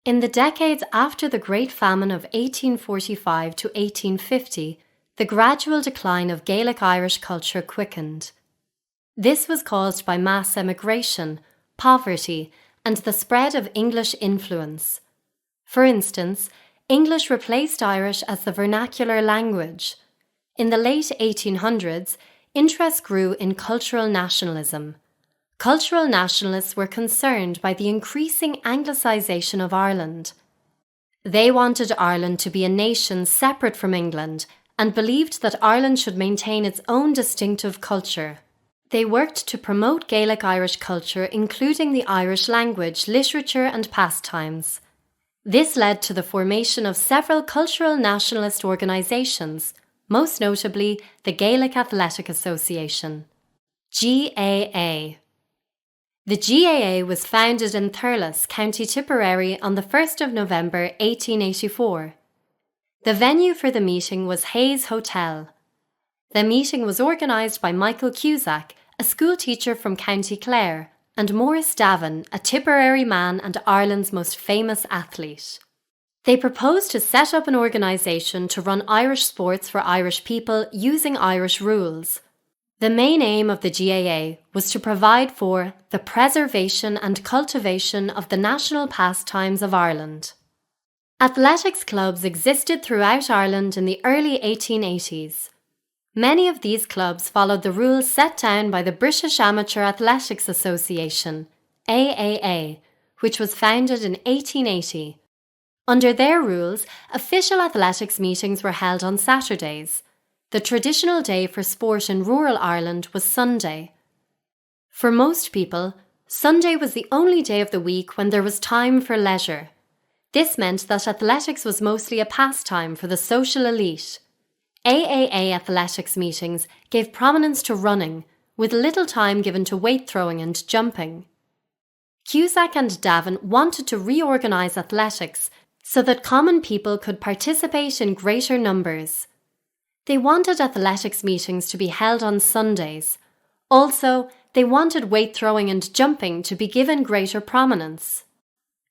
In the decades after the Great Famine of 1845 to 1850, the gradual decline of Gaelic Irish culture quickened. This was caused by mass emigration, poverty, and the spread of English influence. For instance, English replaced Irish as the vernacular language. In the late 1800s, interest grew in cultural nationalism. Cultural nationalists were concerned by the increasing Anglicisation of Ireland. They wanted Ireland to be a nation separate from England and believed that Ireland should maintain its own distinctive culture. They worked to promote Gaelic Irish culture, including the Irish language, literature, and pastimes. This led to the formation of several cultural nationalist organisations, most notably the Gaelic Athletic Association, GAA. The GAA was founded in Thurles, County Tipperary on the 1st of November 1884. The venue for the meeting was Hayes Hotel. The meeting was organised by Michael Cusack, a school teacher from County Clare, and Maurice Davin, a Tipperary man and Ireland's most famous athlete. They proposed to set up an organisation to run Irish sports for Irish people using Irish rules. The main aim of the GAA was to provide for the preservation and cultivation of the national pastimes of Ireland. Athletics clubs existed throughout Ireland in the early 1880s. Many of these clubs followed the rules set down by the British Amateur Athletics Association, AAA, which was founded in 1880. Under their rules, official athletics meetings were held on Saturdays. The traditional day for sport in rural Ireland was Sunday. For most people, Sunday was the only day of the week when there was time for leisure. This meant that athletics was mostly a pastime for the social elite. AAA athletics meetings gave prominence to running, with little time given to weight throwing and jumping. Cusack and Davin wanted to reorganise athletics so that common people could participate in greater numbers. They wanted athletics meetings to be held on Sundays. Also, they wanted weight throwing and jumping to be given greater prominence.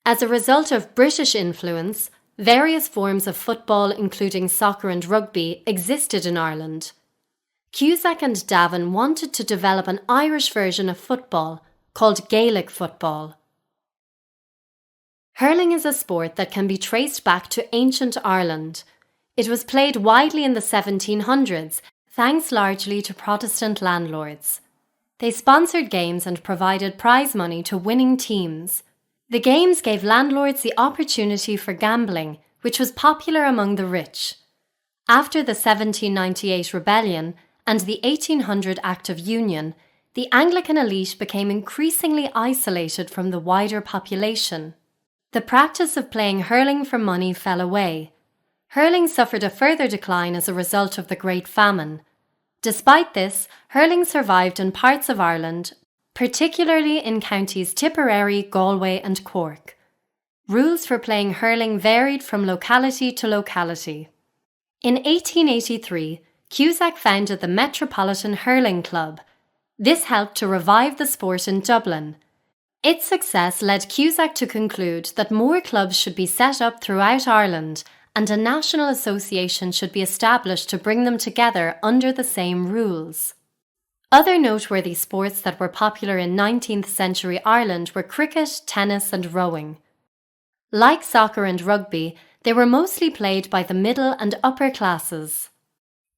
As a result of British influence, various forms of football, including soccer and rugby, existed in Ireland. Cusack and Davin wanted to develop an Irish version of football, called Gaelic football. Hurling is a sport that can be traced back to ancient Ireland. It was played widely in the 1700s, thanks largely to Protestant landlords. They sponsored games and provided prize money to winning teams. The games gave landlords the opportunity for gambling, which was popular among the rich. After the 1798 rebellion and the 1800 Act of Union, the Anglican elite became increasingly isolated from the wider population. The practice of playing hurling for money fell away. Hurling suffered a further decline as a result of the Great Famine. Despite this, hurling survived in parts of Ireland, particularly in counties Tipperary, Galway and Cork. Rules for playing hurling varied from locality to locality. In 1883, Cusack founded the Metropolitan Hurling Club. This helped to revive the sport in Dublin. Its success led Cusack to conclude that more clubs should be set up throughout Ireland and a national association should be established to bring them together under the same rules. Other noteworthy sports that were popular in 19th century Ireland were cricket, tennis and rowing. Like soccer and rugby, they were mostly played by the middle and upper classes.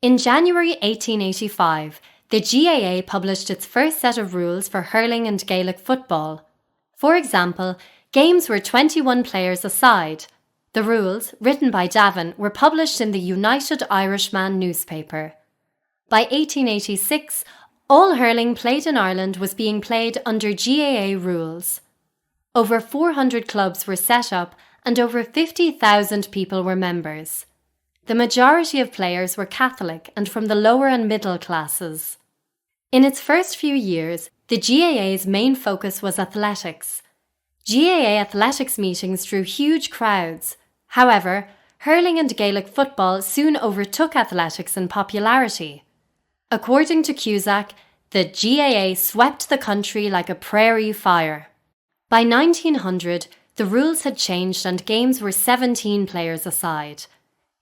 In January 1885, the GAA published its first set of rules for hurling and Gaelic football. For example, games were 21 players a side. The rules, written by Davin, were published in the United Irishman newspaper. By 1886, all hurling played in Ireland was being played under GAA rules. Over 400 clubs were set up and over 50,000 people were members. The majority of players were Catholic and from the lower and middle classes. In its first few years, the GAA's main focus was athletics. GAA athletics meetings drew huge crowds. However, hurling and Gaelic football soon overtook athletics in popularity. According to Cusack, the GAA swept the country like a prairie fire. By 1900, the rules had changed and games were 17 players aside.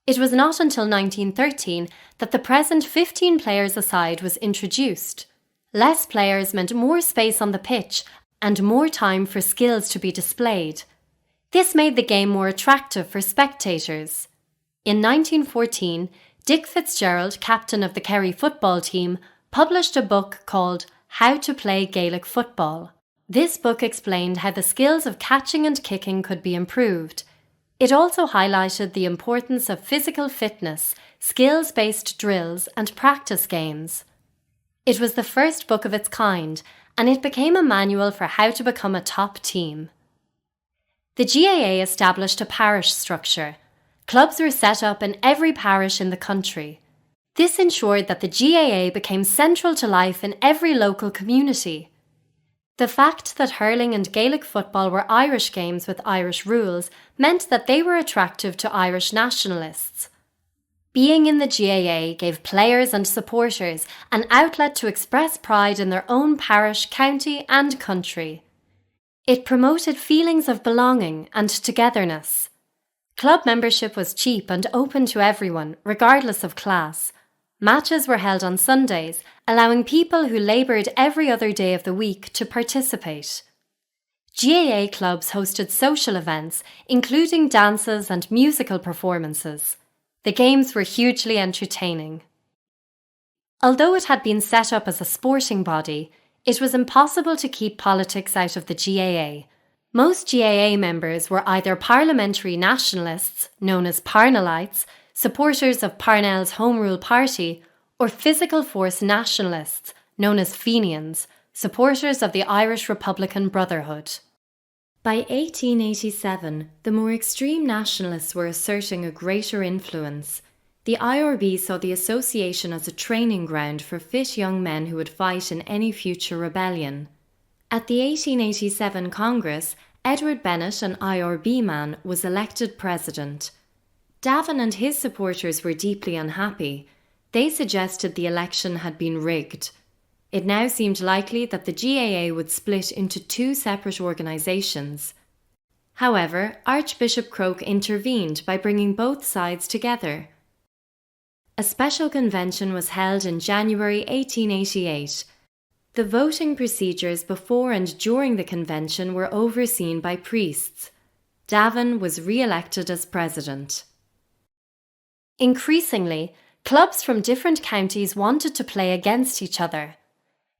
It was not until 1913 that the present 15 players aside was introduced. Less players meant more space on the pitch and more time for skills to be displayed. This made the game more attractive for spectators. In 1914, Dick Fitzgerald, captain of the Kerry football team, published a book called How to Play Gaelic Football. This book explained how the skills of catching and kicking could be improved. It also highlighted the importance of physical fitness, skills-based drills, and practice games. It was the first book of its kind, and it became a manual for how to become a top team. The GAA established a parish structure. Clubs were set up in every parish in the country. This ensured that the GAA became central to life in every local community. The fact that hurling and Gaelic football were Irish games with Irish rules meant that they were attractive to Irish nationalists. Being in the GAA gave players and supporters an outlet to express pride in their own parish, county, and country. It promoted feelings of belonging and togetherness. Club membership was cheap and open to everyone, regardless of class. Matches were held on Sundays, allowing people who laboured every other day of the week to participate. GAA clubs hosted social events, including dances and musical performances. The games were hugely entertaining. Although it had been set up as a sporting body, it was impossible to keep politics out of the GAA. Most GAA members were either parliamentary nationalists, known as Parnellites, supporters of Parnell's Home Rule Party, or physical force nationalists, known as Fenians, supporters of the Irish Republican Brotherhood. By 1887, the more extreme nationalists were asserting a greater influence. The IRB saw the association as a training ground for fit young men who would fight in any future rebellion. At the 1887 Congress, Edward Bennett, an IRB man, was elected president. Davin and his supporters were deeply unhappy. They suggested the election had been rigged. It now seemed likely that the GAA would split into two separate organisations. However, Archbishop Croke intervened by bringing both sides together. A special convention was held in January 1888. The voting procedures before and during the convention were overseen by priests. Davin was re-elected as president. Increasingly, clubs from different counties wanted to play against each other.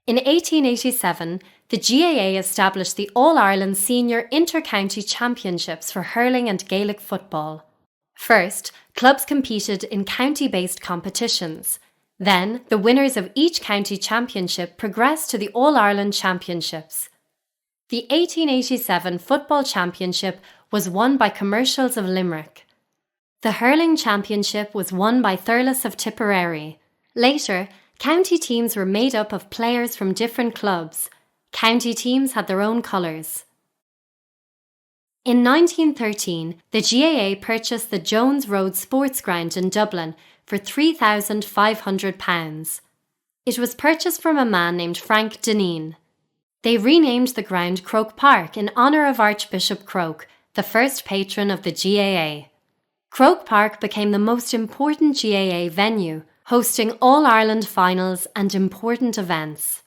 In 1887, the GAA established the All-Ireland Senior Inter-County Championships for hurling and Gaelic football. First, clubs competed in county-based competitions. Then, the winners of each county championship progressed to the All-Ireland Championships. The 1887 Football Championship was won by Commercials of Limerick. The Hurling Championship was won by Thurles of Tipperary. Later, county teams were made up of players from different clubs. County teams had their own colours. In 1913, the GAA purchased the Jones Road Sports Ground in Dublin for £3,500. It was purchased from a man named Frank Dineen. They renamed the ground Croke Park in honour of Archbishop Croke, the first patron of the GAA. Croke Park became the most important GAA venue, hosting All-Ireland finals and important events.